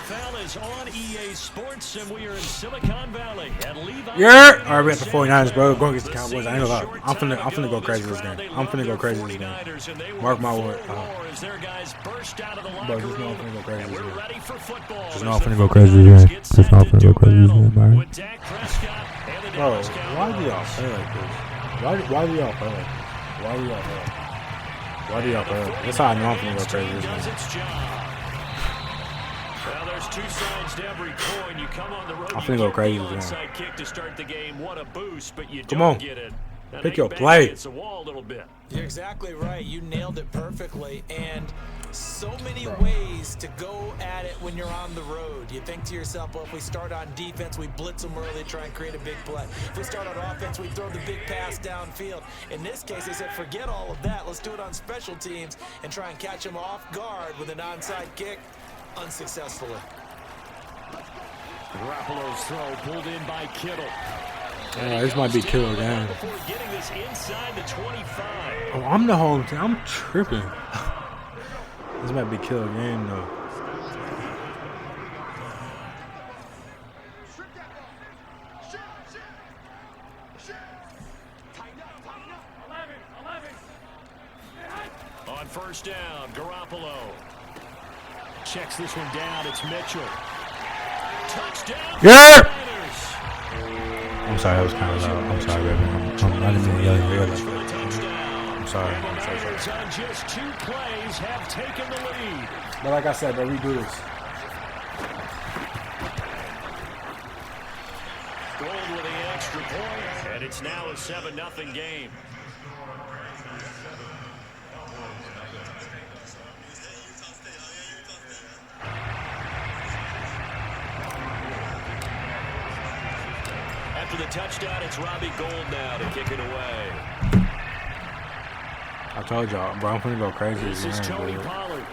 NFL is on EA Sports, and we are in Silicon Valley at Levi. Yeah. All right, we got the 49ers, bro. Going against the Cowboys. I ain't gonna lie. I'm finna go crazy this game. I'm finna go crazy this game. Mark my word. Bro, just know I'm finna go crazy this game. Just know I'm finna go crazy this game. Just know I'm finna go crazy this game, man. Bro, why do y'all play like this? Why do y'all play like this? Why do y'all play like this? Why do y'all play like this? That's how I know I'm finna go crazy this game. Well, there's two sides to every coin. You come on the road, I'm finna go crazy again. Onside kick to start the game. What a boost, but you Come don't on. get it. Pick your play. It's a wall a little bit. You're exactly right. You nailed it perfectly. And so many ways to go at it when you're on the road. You think to yourself, well, if we start on defense, we blitz them early, try and create a big play. If we start on offense, we throw the big pass downfield. In this case, they said, forget all of that. Let's do it on special teams and try and catch them off guard with an onside kick unsuccessfully. Garoppolo's throw pulled in by Kittle. This might be Kittle again. Getting this inside the 25. Oh, I'm the home team. I'm tripping. This might be Kittle again, though. On first down, Garoppolo checks this one down. It's Mitchell. Touchdown. Yeah. I'm sorry, that was kind of loud. I'm sorry, baby. I didn't mean to yell at you. I'm sorry. On just 2 plays have taken the lead. But like I said, bro, we do this. Gold with the extra point, and it's now a 7-0 game. After the touchdown, it's Robbie Gould now to kick it away. I told y'all, bro, I'm finna go crazy. This is Tony Pollard.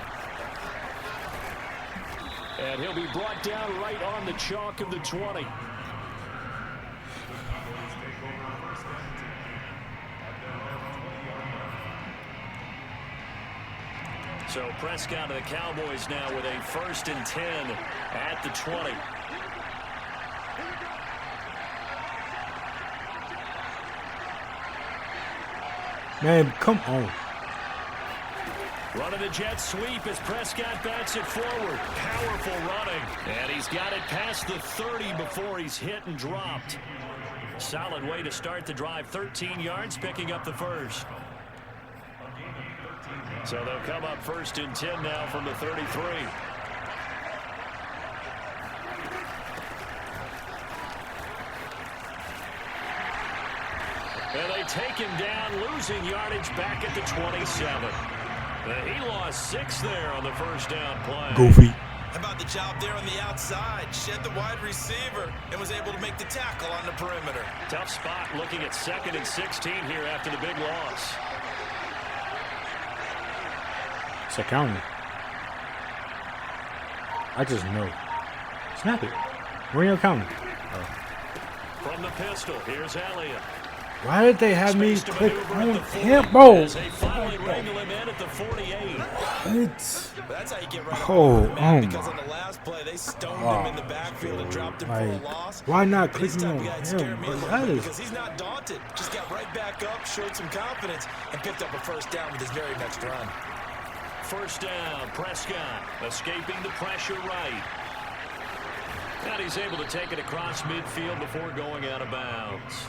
And he'll be brought down right on the chalk of the 20. So Prescott of the Cowboys now with a 1st and 10 at the 20. Man, come on. Running the jet sweep as Prescott backs it forward. Powerful running. And he's got it past the 30 before he's hit and dropped. Solid way to start the drive. 13 yards, picking up the first. So they'll come up 1st and 10 now from the 33. And they take him down, losing yardage back at the 27. He lost 6 there on the first down play. Goofy. How about the job there on the outside? Shed the wide receiver and was able to make the tackle on the perimeter. Tough spot looking at 2nd and 16 here after the big loss. It's a counter. I just know. Snap it. Where you counting? From the pistol, here's Elliott. Why did they have me click on him, bro? They finally wrangle him in at the 48. That's how you get right because on the last play they stoned him in the backfield and dropped him for a loss. Why not clicking on him? Because he's not daunted. Just got right back up, showed some confidence, and picked up a 1st down with his very next run. 1st down, Prescott escaping the pressure right. And he's able to take it across midfield before going out of bounds.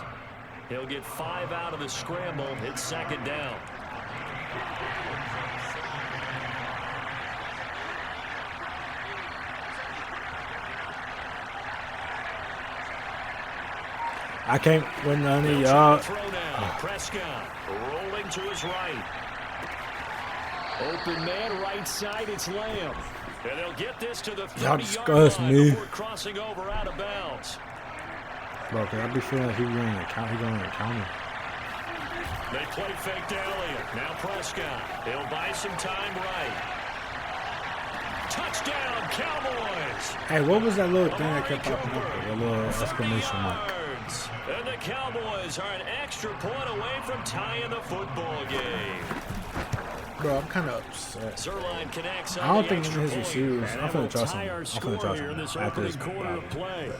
He'll get 5 out of the scramble, hit 2nd down. I can't win none of y'all. Prescott rolling to his right. Open man, right side, it's Lamb. And they'll get this to the 30-yard line before crossing over out of bounds. Bro, cause I be feeling like he's going to counter. They play fake to Elliott. Now Prescott. He'll buy some time right. Touchdown, Cowboys. Hey, what was that little thing that kept popping up there? That little exclamation mark. And the Cowboys are an extra point away from tying the football game. bro, I'm kind of upset. Zerline connects I on don't the think extra none of his point, receivers. and I'm that finna will trust tie him. our I'm score finna trust here in him this after opening this quarter battle. of play.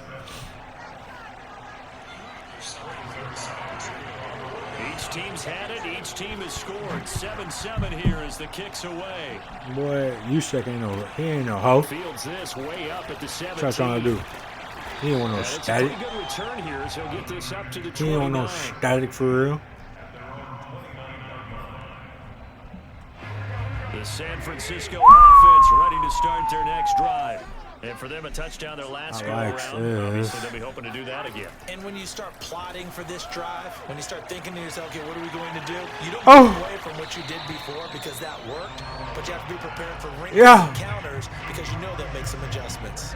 Each team's had it. Each team has scored. 7-7 here as the kick's away. Boy, Juszczyk he ain't no hoe. Fields this way up at the 17. What's y'all trying to do? He ain't want no And it's a static. pretty good return here as he'll get this up to the 29. He ain't want no static for real. The San Francisco offense ready to start their next drive. And for them, a touchdown their last go around. Obviously, they'll be hoping to do that again. And when you start plotting for this drive, when you start thinking to yourself, okay, what are we going to do? You don't get away from what you did before because that worked, but you have to be prepared for ring counters because you know they'll make some adjustments.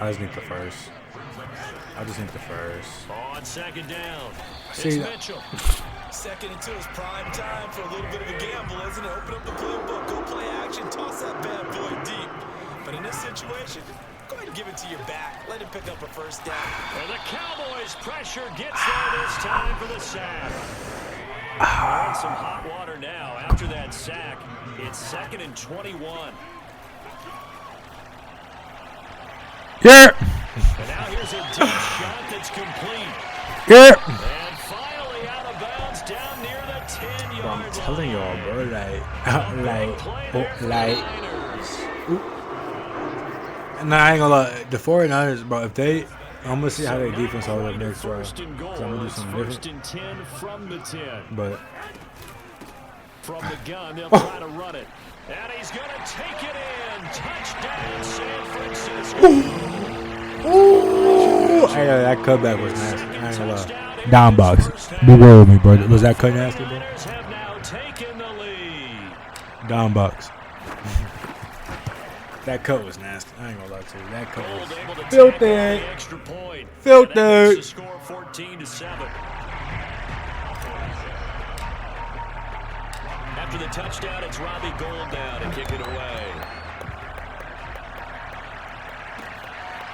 I just need the first. I just need the first. On second down, See, it's Mitchell. 2nd and 2 is prime time for a little bit of a gamble, isn't it? Open up the playbook, go play action, toss that bad boy deep. But in this situation, go ahead and give it to your back. Let him pick up a first down. And the Cowboys' pressure gets there this time for the sack. They're in some hot water now. After that sack, it's 2nd and 21. Yeah. And now here's a deep shot that's complete. Yeah. And finally out of bounds down near the 10-yard line. I'm telling y'all, bro, Nah, I ain't gonna lie. The 49ers, bro, if they, I'm gonna see how their defense holds up next drive. I'm gonna do something different. 1st and 10 from the 10. But from the gun, they'll try to run it. And he's going to take it in. Touchdown, San Francisco. ooh, hey, that cutback was nasty. I ain't gonna lie. Down box. Be real with me, bro. Was that cut nasty, bro? Have now taken the lead. Down box. That cut was nasty. I ain't gonna lie to you. That cut was filthy. Filthy. Score 14-7. After the touchdown, it's Robbie Gould now to kick it away.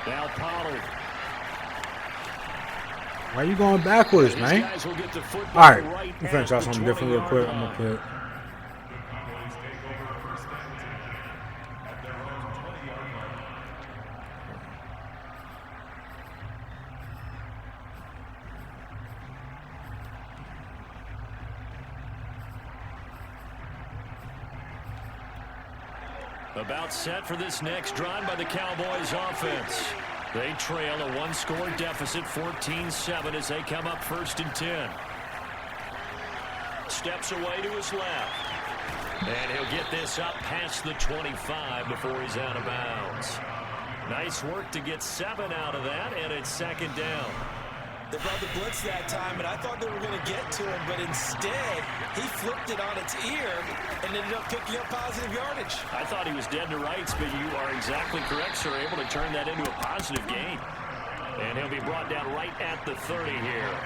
Now Pollard. Why you going backwards, man? All right, I'm finna try something different real quick. I'm gonna put. About set for this next drive by the Cowboys offense. They trail a one-score deficit, 14-7, as they come up 1st and 10. Steps away to his left. And he'll get this up past the 25 before he's out of bounds. Nice work to get 7 out of that, and it's 2nd down. They brought the blitz that time, and I thought they were going to get to him, but instead, he flipped it on its ear and ended up picking up positive yardage. I thought he was dead to rights, but you are exactly correct, sir. Able to turn that into a positive gain. And he'll be brought down right at the 30 here.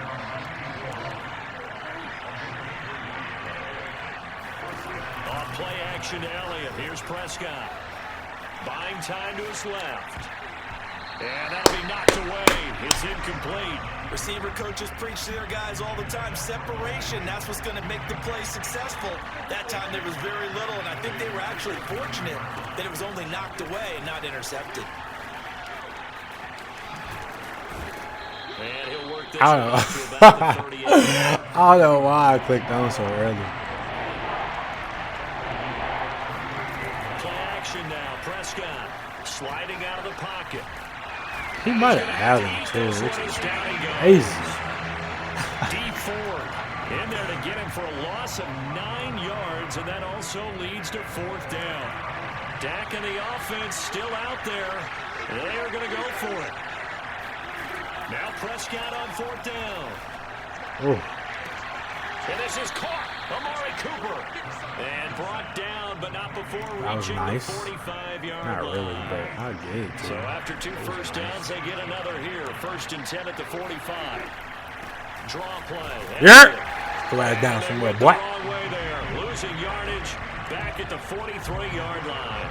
Off play action to Elliott. Here's Prescott. Buying time to his left. And that'll be knocked away. It's incomplete. Receiver coaches preach to their guys all the time. Separation, that's what's going to make the play successful. That time there was very little, and I think they were actually fortunate that it was only knocked away and not intercepted. And he'll work this I don't know. to about the 38. I don't know why I clicked on so early. Play action now. Prescott sliding out of the pocket. He might have had him too, which is crazy. Deep forward. In there to get him for a loss of 9 yards, and that also leads to 4th down. Dak and the offense still out there. They are going to go for it. Now Prescott on 4th down. Oh. And this is caught. Amari Cooper. And brought down, but not before reaching nice. the 45-yard line. Not really, but I get it too. So after 2 first downs, they get another here. 1st and 10 at the 45. Draw play. Yeah. Go ahead down somewhere, boy. Wrong way there. Losing yardage back at the 43-yard line.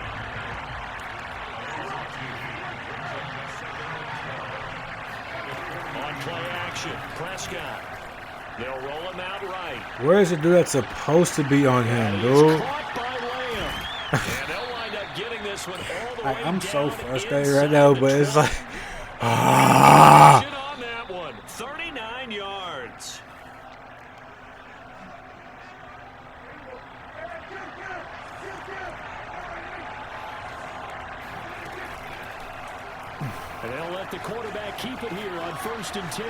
On play action, Prescott. They'll roll him out right. Where is it, dude? That's supposed to be on him, And dude. he's caught by Lamb. And they'll wind up getting this one all the way I'm so down frustrated right inside now, the but it's 20. like, ah. On that one, 39 yards. And they'll let the quarterback keep it here on 1st and 10.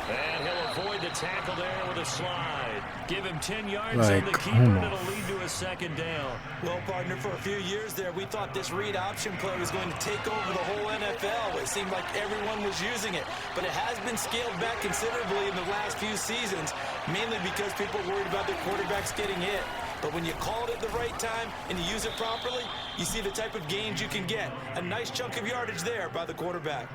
And he'll avoid the tackle there with a slide. Give him 10 yards on the keeper, and it'll lead to a 2nd down. Well, partner, for a few years there, we thought this read option play was going to take over the whole NFL. It seemed like everyone was using it. But it has been scaled back considerably in the last few seasons, mainly because people worried about their quarterbacks getting hit. But when you call it at the right time and you use it properly, you see the type of gains you can get. A nice chunk of yardage there by the quarterback.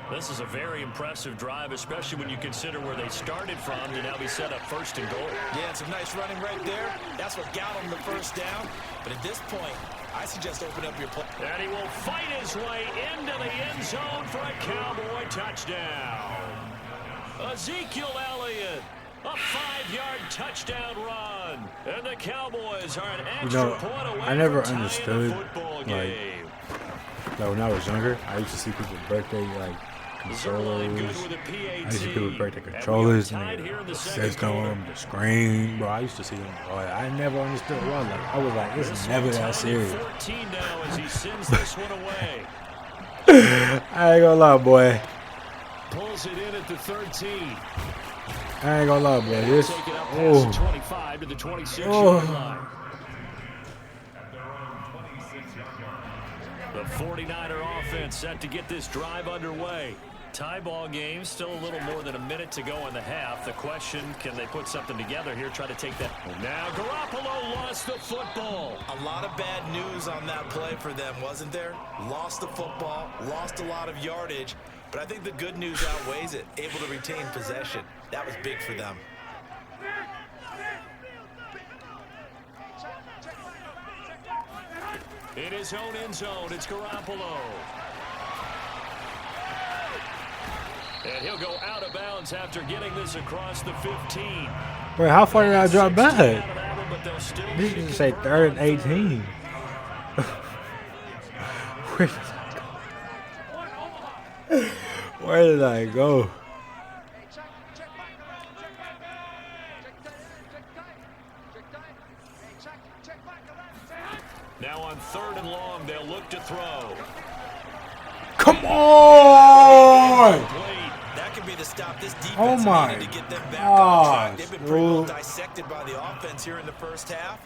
This is a very impressive drive, especially when you consider where they started from to now be set up 1st and goal. Yeah, some nice running right there. That's what got them the 1st down. But at this point, I suggest open up your play. And he will fight his way into the end zone for a Cowboy touchdown. Ezekiel Elliott, a 5-yard touchdown run. And the Cowboys are an extra point away I never from tying understood, the football game. Like when I was younger, I used to see people's birthday, like, controllers. I used to see people break their controllers and the system, the screen. Bro, I used to see them. Bro, I never understood why. Like, I was like, this is never that serious. 14 now as he sends this one away. I ain't gonna lie, boy. Pulls it in at the 13. I ain't gonna lie, boy. This. Take it up past the 25 to the 26-yard line. The 49er offense set to get this drive underway. Tie ball game, still a little more than a minute to go in the half. The question, can they put something together here, try to take that? Now Garoppolo lost the football. A lot of bad news on that play for them, wasn't there? Lost the football, lost a lot of yardage, but I think the good news outweighs it. Able to retain possession. That was big for them. In his own end zone, it's Garoppolo. And he'll go out of bounds after getting this across the 15. Wait, how far did I drop back? This is say 3rd and 18. Where did I go? Now on 3rd and long, they'll look to throw. Come on! That could be the stop this defense Oh my needed to get them back on track. They've been pretty well gosh, dissected by the offense here in the 1st half.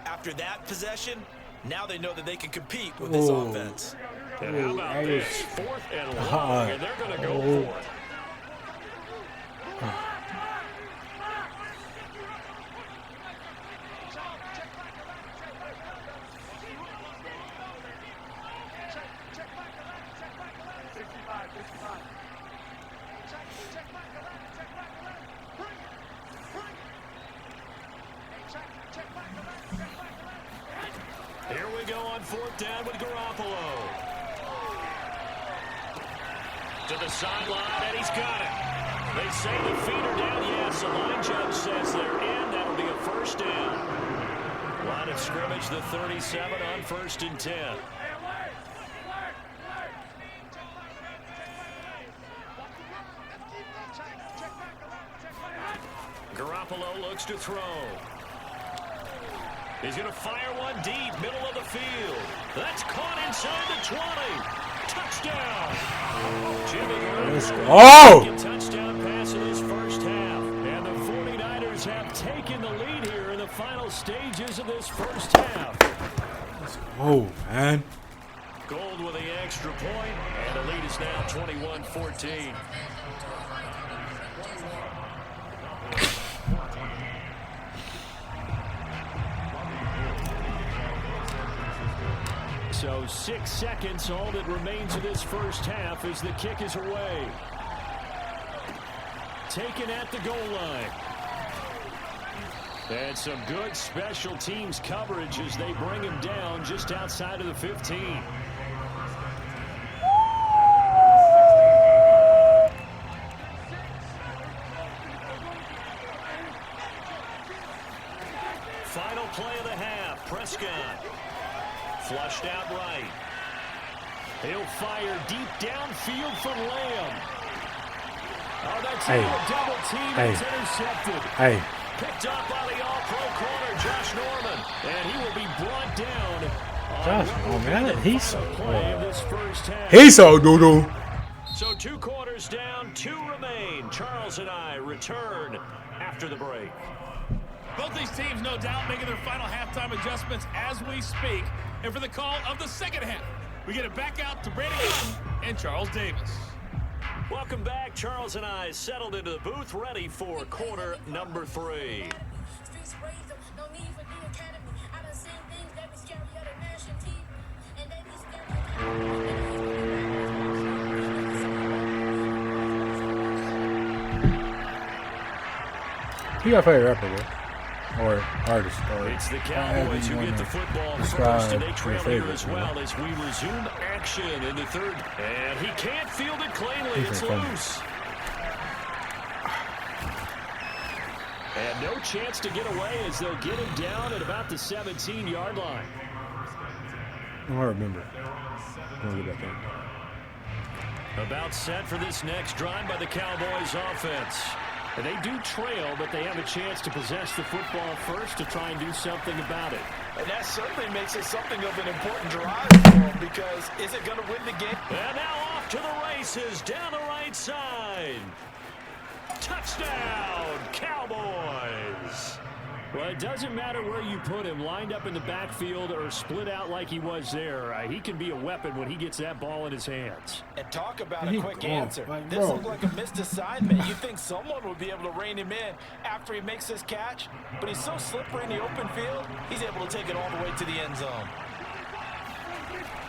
After that possession, now they know that they can compete with this offense. And how about this? 4th and long, and they're going to go for it. Here we go on 4th down with Garoppolo. To the sideline, and he's got it. They say the feet are down. Yes, the line judge says they're in. That'll be a 1st down. Line of scrimmage, the 37 on 1st and 10. Garoppolo looks to throw. He's going to fire one deep, middle of the field. That's caught inside the 20. Touchdown. Jimmy Oh! Touchdown pass in his 1st half. And the 49ers have taken the lead here in the final stages of this 1st half. Oh, man. Gold with the extra point, and the lead is now 21-14. So 6 seconds, all that remains of this 1st half as the kick is away. Taken at the goal line. And some good special teams coverage as they bring him down just outside of the 15. flushed out right. He'll fire deep downfield for Lamb. Oh, that's a double team. It's intercepted. Picked up by the all-pro corner, Josh Norman. And he will be brought down. Josh Norman, he's so doo-doo. So 2 quarters down, 2 remain. Charles and I return after the break. Both these teams, no doubt, making their final halftime adjustments as we speak. And for the call of the second half, we get it back out to Brady Gordon and Charles Davis. Welcome back. Charles and I settled into the booth, ready for quarter number 3. Who your favorite rapper, bro? Or artist? Or it's the Cowboys who get the football first, and they trail here as well as we resume action in the third. And he can't field it cleanly. It's loose. And no chance to get away as they'll get him down at about the 17-yard line. I remember. I'll get back in. About set for this next drive by the Cowboys offense. And they do trail, but they have a chance to possess the football first to try and do something about it. And that certainly makes it something of an important drive for them, because is it going to win the game? And now off to the races down the right side. Touchdown, Cowboys. Well, it doesn't matter where you put him, lined up in the backfield or split out like he was there. He can be a weapon when he gets that ball in his hands. And talk about a quick answer. This looked like a missed assignment. You think someone would be able to rein him in after he makes this catch, but he's so slippery in the open field, he's able to take it all the way to the end zone.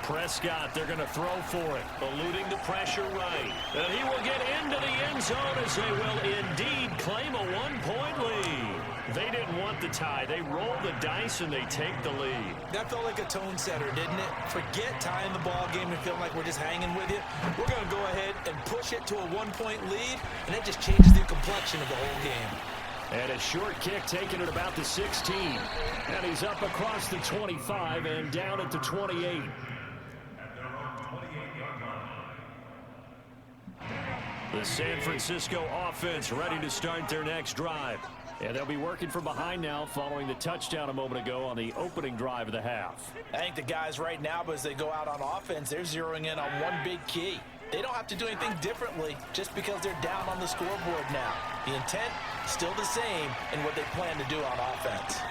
Prescott, they're going to throw for it, eluding the pressure right. And he will get into the end zone as they will indeed claim a 1-point lead. They didn't want the tie. They roll the dice and they take the lead. That felt like a tone setter, didn't it? Forget tying the ball game and feeling like we're just hanging with you. We're going to go ahead and push it to a 1-point lead, and that just changes the complexion of the whole game. And a short kick taken at about the 16. And he's up across the 25 and down at the 28. The San Francisco offense ready to start their next drive. And they'll be working from behind now following the touchdown a moment ago on the opening drive of the half. I think the guys right now, as they go out on offense, they're zeroing in on one big key. They don't have to do anything differently just because they're down on the scoreboard now. The intent, still the same in what they plan to do on offense.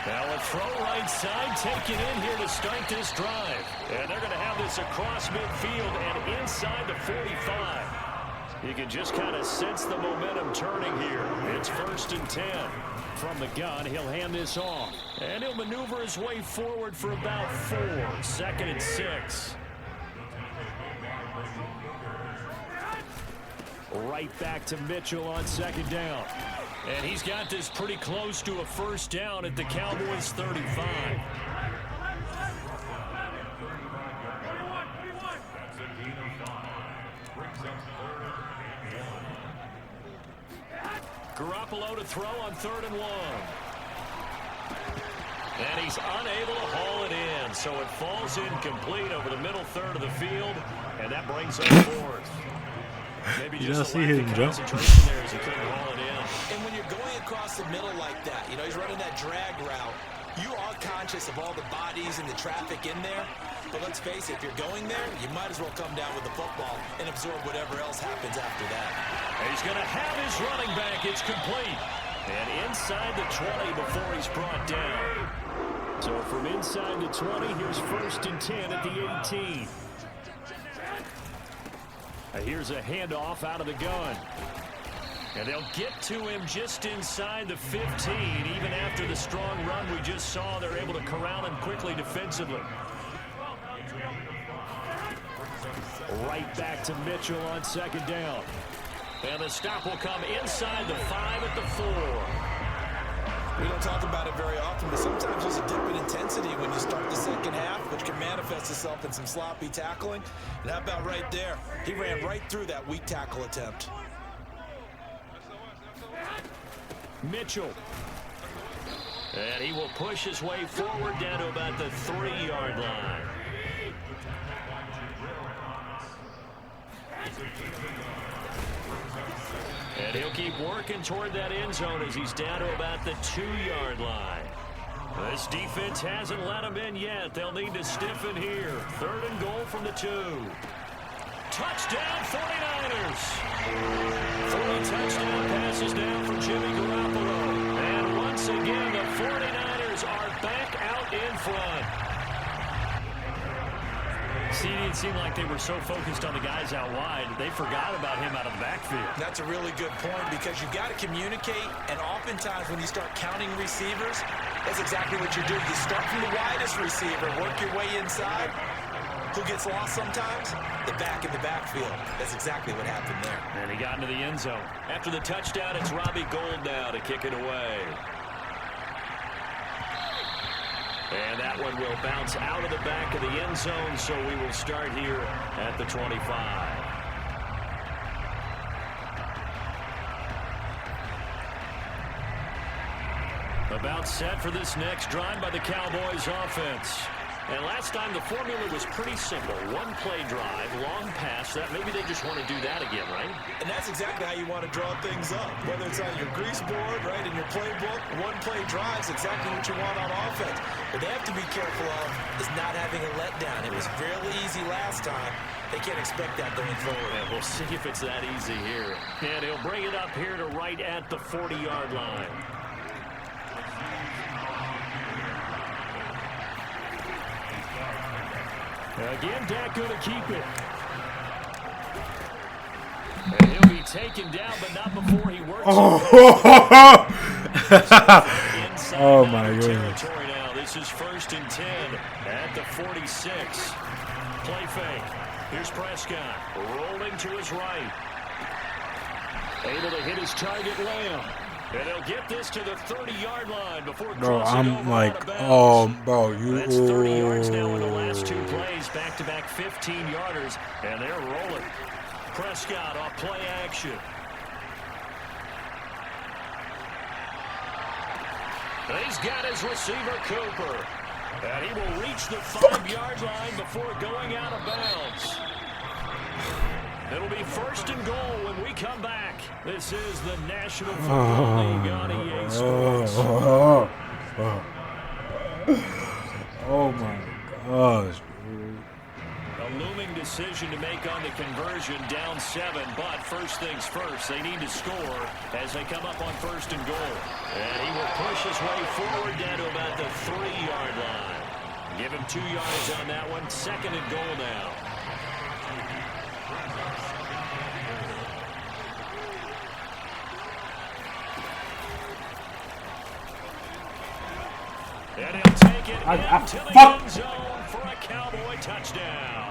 Now a throw right side taken in here to start this drive. And they're going to have this across midfield and inside the 45. You can just kind of sense the momentum turning here. It's 1st and 10. From the gun, he'll hand this off. And he'll maneuver his way forward for about 4. 2nd and 6. Right back to Mitchell on 2nd down. And he's got this pretty close to a 1st down at the Cowboys' 35. Garoppolo to throw on 3rd and 1. And he's unable to haul it in, so it falls incomplete over the middle third of the field, and that brings up 4th. Maybe just a lack of concentration there as he couldn't haul it in. And when you're going across the middle like that, you know, he's running that drag route, you are conscious of all the bodies and the traffic in there. But let's face it, if you're going there, you might as well come down with the football and absorb whatever else happens after that. He's going to have his running back. It's complete. And inside the 20 before he's brought down. So from inside the 20, here's 1st and 10 at the 18. Here's a handoff out of the gun. And they'll get to him just inside the 15. Even after the strong run we just saw, they're able to corral him quickly defensively. Right back to Mitchell on 2nd down. And the stop will come inside the 5 at the 4. We don't talk about it very often, but sometimes there's a dip in intensity when you start the second half, which can manifest itself in some sloppy tackling. And how about right there? He ran right through that weak tackle attempt. Mitchell. And he will push his way forward down to about the 3-yard line. And he'll keep working toward that end zone as he's down to about the 2-yard line. This defense hasn't let him in yet. They'll need to stiffen here. 3rd and goal from the 2. Touchdown 49ers. 3 touchdown passes down from Jimmy Garoppolo. And once again, the 49ers are back out in front. See, it seemed like they were so focused on the guys out wide, they forgot about him out of the backfield. That's a really good point because you've got to communicate, and oftentimes when you start counting receivers, that's exactly what you do. You start from the widest receiver, work your way inside. Who gets lost sometimes? The back in the backfield. That's exactly what happened there. And he got into the end zone. After the touchdown, it's Robbie Gould now to kick it away. And that one will bounce out of the back of the end zone, so we will start here at the 25. About set for this next drive by the Cowboys offense. And last time the formula was pretty simple. 1-play drive, long pass. That maybe they just want to do that again, right? And that's exactly how you want to draw things up. Whether it's on your grease board, right, in your playbook, 1-play drive is exactly what you want on offense. What they have to be careful of is not having a letdown. It was fairly easy last time. They can't expect that going forward. And we'll see if it's that easy here. And he'll bring it up here to right at the 40-yard line. Again, Dak going to keep it. And he'll be taken down, but not before he works. Oh my goodness. Now. This is 1st and 10 at the 46. Play fake. Here's Prescott rolling to his right. Able to hit his target, Lamb. And they'll get this to the 30-yard line before crossing over out of bounds. Bro, you. That's 30 yards now in the last 2 plays. Back-to-back 15-yarders, and they're rolling. Prescott off play action. He's got his receiver, Cooper. And he will reach the 5-yard line before going out of bounds. It'll be 1st and goal when we come back. This is the National Football League on EA Sports. Oh my gosh. A looming decision to make on the conversion, down 7, but first things first, they need to score as they come up on 1st and goal. And he will push his way forward down to about the 3-yard line. Give him 2 yards on that one. 2nd and goal now. And he'll take it into the end zone for a Cowboy touchdown.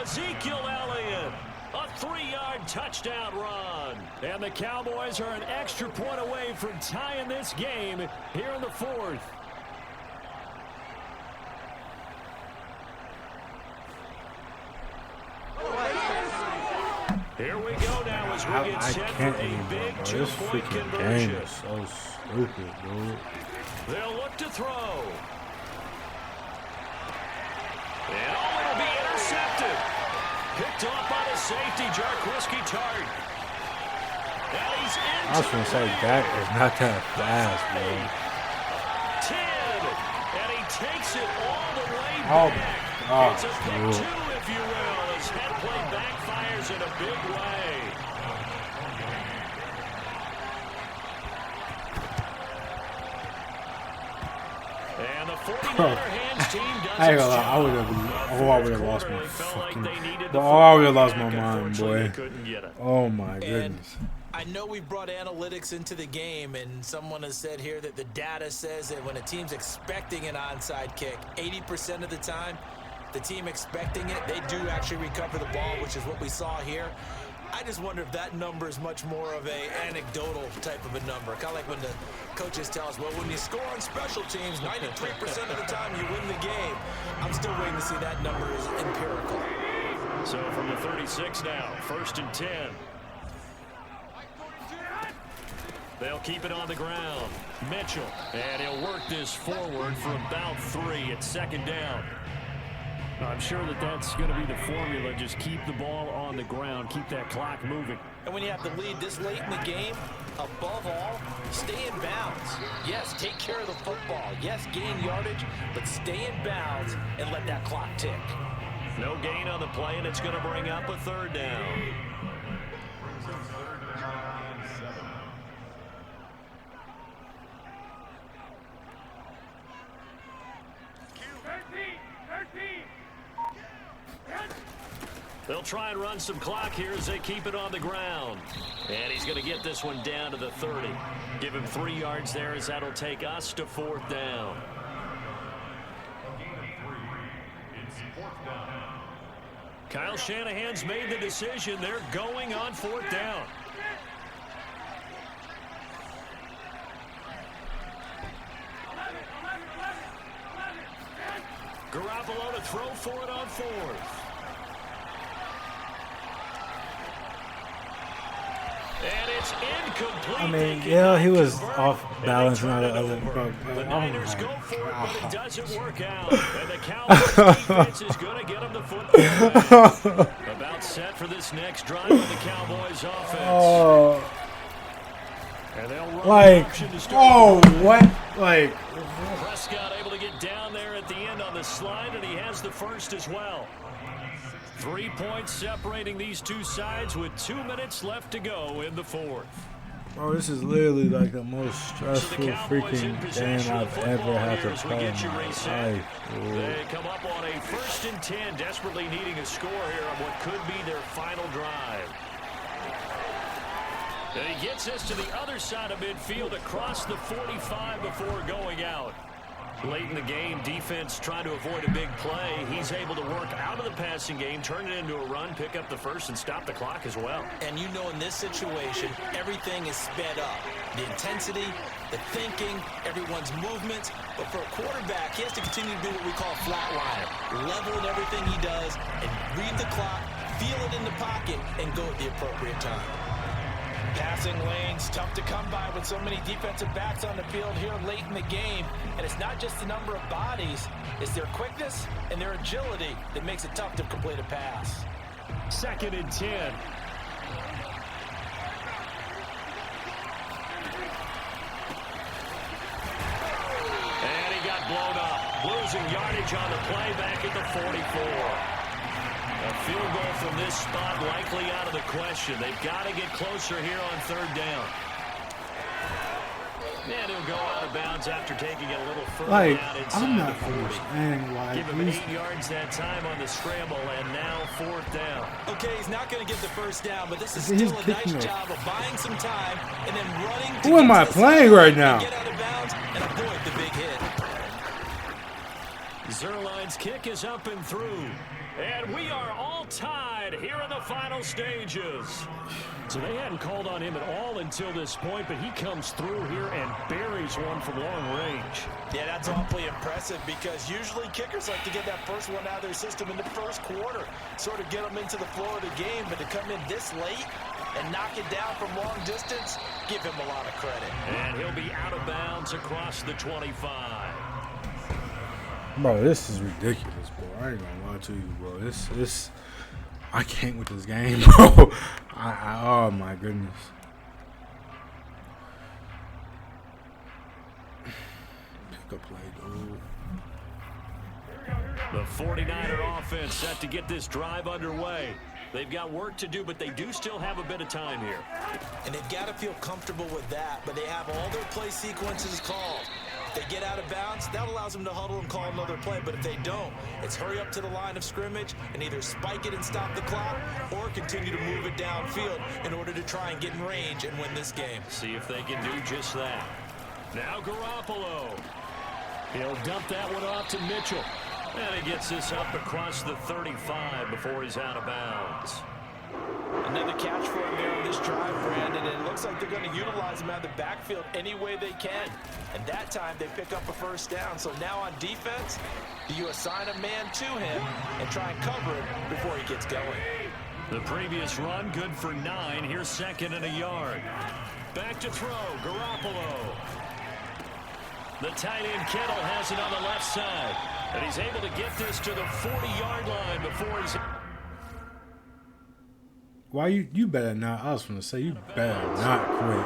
Ezekiel Elliott, a 3-yard touchdown run. And the Cowboys are an extra point away from tying this game here in the 4th. Here we go now as we get set for a big 2-point conversion. Game is so stupid, dude. They'll look to throw. And it'll be intercepted. Picked off by the safety, Jarquiski Tart. And he's into I was going to say, Dak is not that fast, bro. 10. And he takes it all the way back. It's a pick 2, if you will, as head play backfires in a big way. And the 49er hands team does I ain't its gonna lie, job. I would have lost my fucking. I would have lost my mind, boy. Oh my goodness. I know we brought analytics into the game, and someone has said here that the data says that when a team's expecting an onside kick, 80% of the time, the team expecting it, they do actually recover the ball, which is what we saw here. I just wonder if that number is much more of a anecdotal type of a number. Kind of like when the coaches tell us, well, when you score on special teams, 93% of the time you win the game. I'm still waiting to see that number is empirical. So from the 36 now, 1st and 10. They'll keep it on the ground. Mitchell, and he'll work this forward for about 3 at 2nd down. I'm sure that that's going to be the formula. Just keep the ball on the ground. Keep that clock moving. And when you have the lead this late in the game, above all, stay in bounds. Yes, take care of the football. Yes, gain yardage, but stay in bounds and let that clock tick. No gain on the play, and it's going to bring up a 3rd down. They'll try and run some clock here as they keep it on the ground. And he's going to get this one down to the 30. Give him 3 yards there as that'll take us to 4th down. Kyle Shanahan's made the decision. They're going on 4th down. Garoppolo to throw for it on 4th. And it's incomplete. I mean, yeah, he was off balance and all the other. The Niners go for it, but it doesn't work out. And the Cowboys defense is going to get him the football back. About set for this next drive with the Cowboys offense. Oh, And they'll run like, option to start. oh, what? Like, Prescott able to get down there at the end on the slide, and he has the first as well. 3 points separating these two sides with 2 minutes left to go in the 4th. bro, this is literally like the most stressful freaking game I've ever had to play in my life. They come up on a 1st and 10, desperately needing a score here on what could be their final drive. And he gets us to the other side of midfield across the 45 before going out. Late in the game, defense trying to avoid a big play. He's able to work out of the passing game, turn it into a run, pick up the first, and stop the clock as well. And you know in this situation, everything is sped up. The intensity, the thinking, everyone's movements. But for a quarterback, he has to continue to do what we call flatliner. Level in everything he does and read the clock, feel it in the pocket, and go at the appropriate time. Passing lanes, tough to come by with so many defensive backs on the field here late in the game. And it's not just the number of bodies, it's their quickness and their agility that makes it tough to complete a pass. 2nd and 10. And he got blown up. Losing yardage on the play back at the 44. A field goal from this spot likely out of the question. They've got to get closer here on 3rd down. And he'll go out of bounds after taking it a little further down inside I'm not the 40. understanding why Give him 8 yards that time on the scramble, and now 4th down. Okay, he's not going to get the first down, but this is still a nice job of buying some time and then running to who am I playing right now? get out of bounds and avoid the big hit. Zerline's kick is up and through. And we are all tied here in the final stages. So they hadn't called on him at all until this point, but he comes through here and buries one from long range. Yeah, that's awfully impressive because usually kickers like to get that first one out of their system in the first quarter, sort of get them into the flow of the game, but to come in this late and knock it down from long distance, give him a lot of credit. And he'll be out of bounds across the 25. bro, this is ridiculous, bro. I ain't gonna lie to you, bro. This, I can't with this game, bro. Oh my goodness. Pick a play, dude. The 49er offense set to get this drive underway. They've got work to do, but they do still have a bit of time here. And they've got to feel comfortable with that, but they have all their play sequences called. If they get out of bounds, that allows them to huddle and call another play. But if they don't, it's hurry up to the line of scrimmage and either spike it and stop the clock or continue to move it downfield in order to try and get in range and win this game. See if they can do just that. Now Garoppolo. He'll dump that one off to Mitchell. And he gets this up across the 35 before he's out of bounds. Another catch for him there on this drive, Brandon, and it looks like they're going to utilize him out of the backfield any way they can. And that time they pick up a first down. So now on defense, do you assign a man to him and try and cover it before he gets going? The previous run, good for 9. Here's second and a yard. Back to throw, Garoppolo. The tight end Kittle has it on the left side. And he's able to get this to the 40-yard line before he's... Why you better not, I was going to say, you better not quit.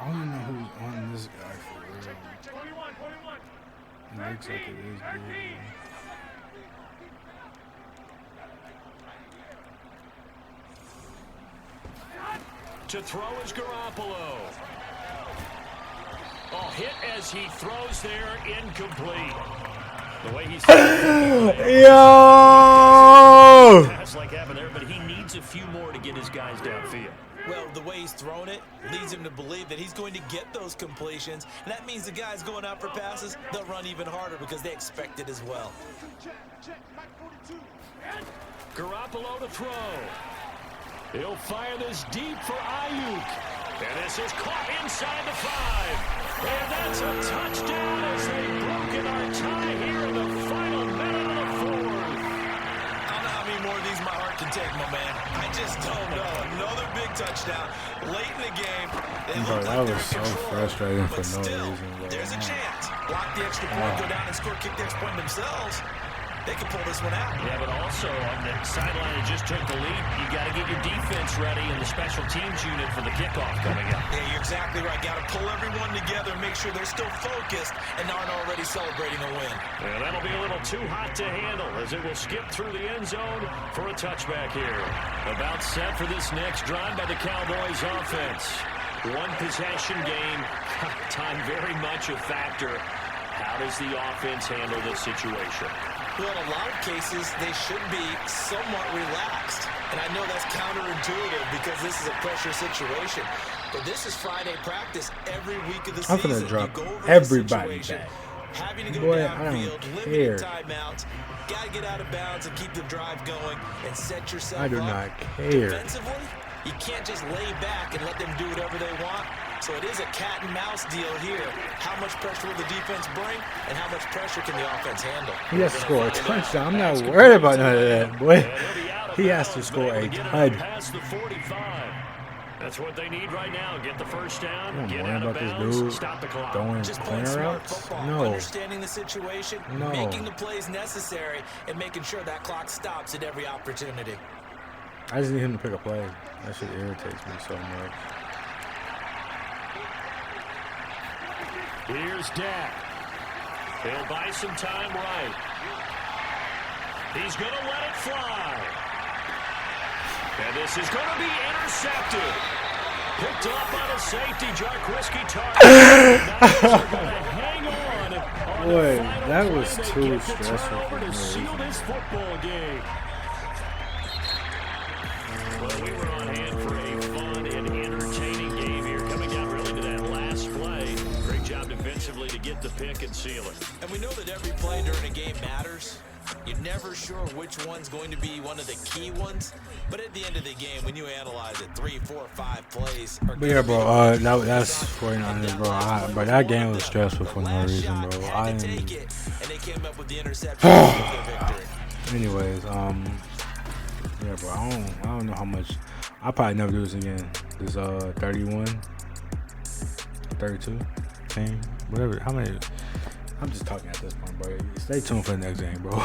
I don't know who's on this guy for real. It looks like it is good. To throw is Garoppolo. Oh, hit as he throws there, incomplete. The way he's Yo! Pass like happened there, but he needs a few more to get his guys downfield. Well, the way he's thrown it leads him to believe that he's going to get those completions. And that means the guys going out for passes, they'll run even harder because they expect it as well. Garoppolo to throw. He'll fire this deep for Ayuk. And this is caught inside the 5. And that's a touchdown as they've broken our tie here in the final minute of the 4th. I don't know how many more of these my heart can take, my man. I just don't know. Another big touchdown late in the game. Bro, that was so frustrating for no still, reason, bro. There's a chance. Block the extra point, go down and score, kick the extra point themselves. They can pull this one out. Yeah, but also on the sideline that just took the lead, you got to get your defense ready and the special teams unit for the kickoff coming up. Yeah, you're exactly right. Got to pull everyone together, make sure they're still focused and aren't already celebrating a win. Yeah, that'll be a little too hot to handle as it will skip through the end zone for a touchback here. About set for this next drive by the Cowboys offense. One possession game, time very much a factor. How does the offense handle this situation? Well, in a lot of cases, they should be somewhat relaxed. And I know that's counterintuitive because this is a pressure situation. But this is Friday practice every week of the season. I'm gonna drop You go over everybody this situation, back. having to go Boy, I downfield, don't limited care. timeouts, got to get out of bounds and keep the drive going and set yourself up. I do not care. Defensively, you can't just lay back and let them do whatever they want. So it is a cat and mouse deal here. How much pressure will the defense bring, and how much pressure can the offense handle? He has to score a touchdown. I'm not worried about none of that, boy. He has to score a touchdown. Past the 45. That's what they need right now. Get the first down, I'm get worried out of about this bounds, dude stop the clock. throwing Just playing corner smart routes. football, No, understanding the situation, No. making the plays necessary, and making sure that clock stops at every opportunity. I just need him to pick a play. That shit irritates me so much. Here's Dak. He'll buy some time right. He's going to let it fly. And this is going to be intercepted. Picked off on a safety, Jarquiski hang on Boy, the final that was play. They too get the stressful turnover for to no seal reason. this football game. Well, we were on hand for a fun and entertaining game here, coming down really to that last play. Great job defensively to get the pick and seal it. And we know that every play during a game matters. You're never sure which one's going to be one of the key ones. But at the end of the game, when you analyze it, 3, 4, 5 plays are But yeah, bro, that's 49ers, bro. But that game was stressful for no reason, bro. and they came up with the interception for their victory. Anyways, yeah, bro. I don't know how much. I'll probably never do this again. This 31, 32, 10, whatever. How many? I'm just talking at this point, bro. Stay tuned for the next game, bro.